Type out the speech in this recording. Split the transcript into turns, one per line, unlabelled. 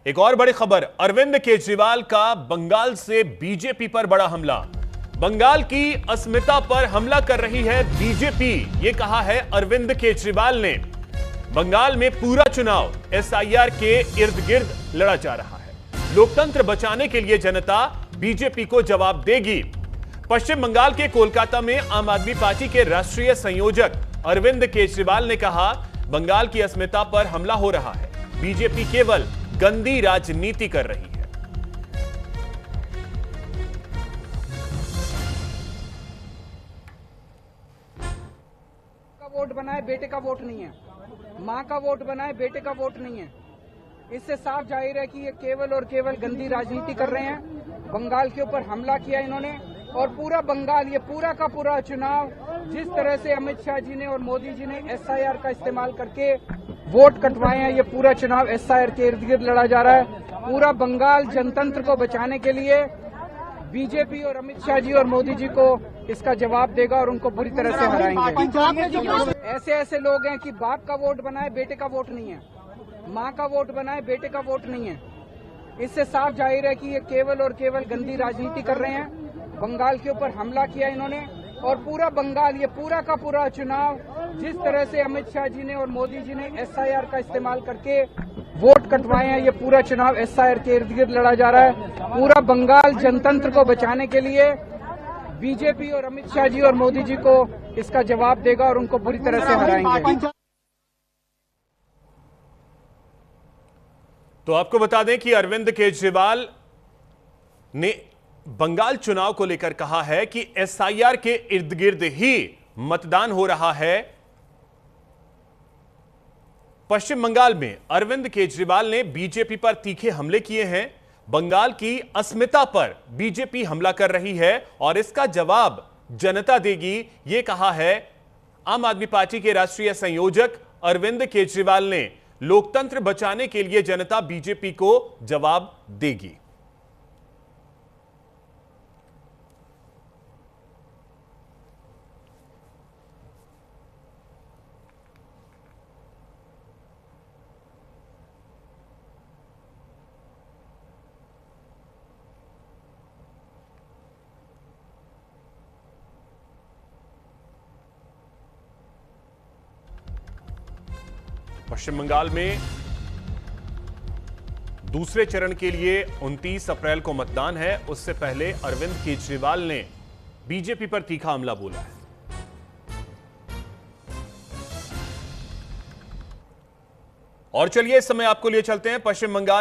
एक और बड़ी खबर, अरविंद केजरीवाल का बंगाल से बीजेपी पर बड़ा हमला। बंगाल की अस्मिता पर हमला कर रही है बीजेपी, यह कहा है अरविंद केजरीवाल ने। बंगाल में पूरा चुनाव एसआईआर के इर्द गिर्द लड़ा जा रहा है। लोकतंत्र बचाने के लिए जनता बीजेपी को जवाब देगी। पश्चिम बंगाल के कोलकाता में आम आदमी पार्टी के राष्ट्रीय संयोजक अरविंद केजरीवाल ने कहा, बंगाल की अस्मिता पर हमला हो रहा है, बीजेपी केवल गंदी राजनीति कर रही है।
का वोट बनाए बेटे का वोट नहीं है, मां का वोट बनाए बेटे का वोट नहीं है। इससे साफ जाहिर है कि ये केवल और केवल गंदी राजनीति कर रहे हैं। बंगाल के ऊपर हमला किया इन्होंने और पूरा बंगाल, ये पूरा का पूरा चुनाव जिस तरह से अमित शाह जी ने और मोदी जी ने एसआईआर का इस्तेमाल करके वोट कटवाए हैं, ये पूरा चुनाव एसआईआर के इर्द गिर्द लड़ा जा रहा है। पूरा बंगाल जनतंत्र को बचाने के लिए बीजेपी और अमित शाह जी और मोदी जी को इसका जवाब देगा और उनको बुरी तरह से हराएंगे। ऐसे ऐसे लोग हैं कि बाप का वोट बनाए बेटे का वोट नहीं है, मां का वोट बनाए बेटे का वोट नहीं है। इससे साफ जाहिर है कि ये केवल और केवल गंदी राजनीति कर रहे हैं। बंगाल के ऊपर हमला किया इन्होंने और पूरा बंगाल, ये पूरा का पूरा चुनाव जिस तरह से अमित शाह जी ने और मोदी जी ने एसआईआर का इस्तेमाल करके वोट कटवाए हैं, ये पूरा चुनाव एसआईआर के इर्द गिर्द लड़ा जा रहा है। पूरा बंगाल जनतंत्र को बचाने के लिए बीजेपी और अमित शाह जी और मोदी जी को इसका जवाब देगा और उनको बुरी तरह से हराएंगे।
तो आपको बता दें कि अरविंद केजरीवाल ने बंगाल चुनाव को लेकर कहा है कि एसआईआर के इर्द गिर्द ही मतदान हो रहा है। पश्चिम बंगाल में अरविंद केजरीवाल ने बीजेपी पर तीखे हमले किए हैं। बंगाल की अस्मिता पर बीजेपी हमला कर रही है और इसका जवाब जनता देगी, यह कहा है आम आदमी पार्टी के राष्ट्रीय संयोजक अरविंद केजरीवाल ने। लोकतंत्र बचाने के लिए जनता बीजेपी को जवाब देगी। पश्चिम बंगाल में दूसरे चरण के लिए 29 अप्रैल को मतदान है। उससे पहले अरविंद केजरीवाल ने बीजेपी पर तीखा हमला बोला है। और चलिए इस समय आपको लिए चलते हैं पश्चिम बंगाल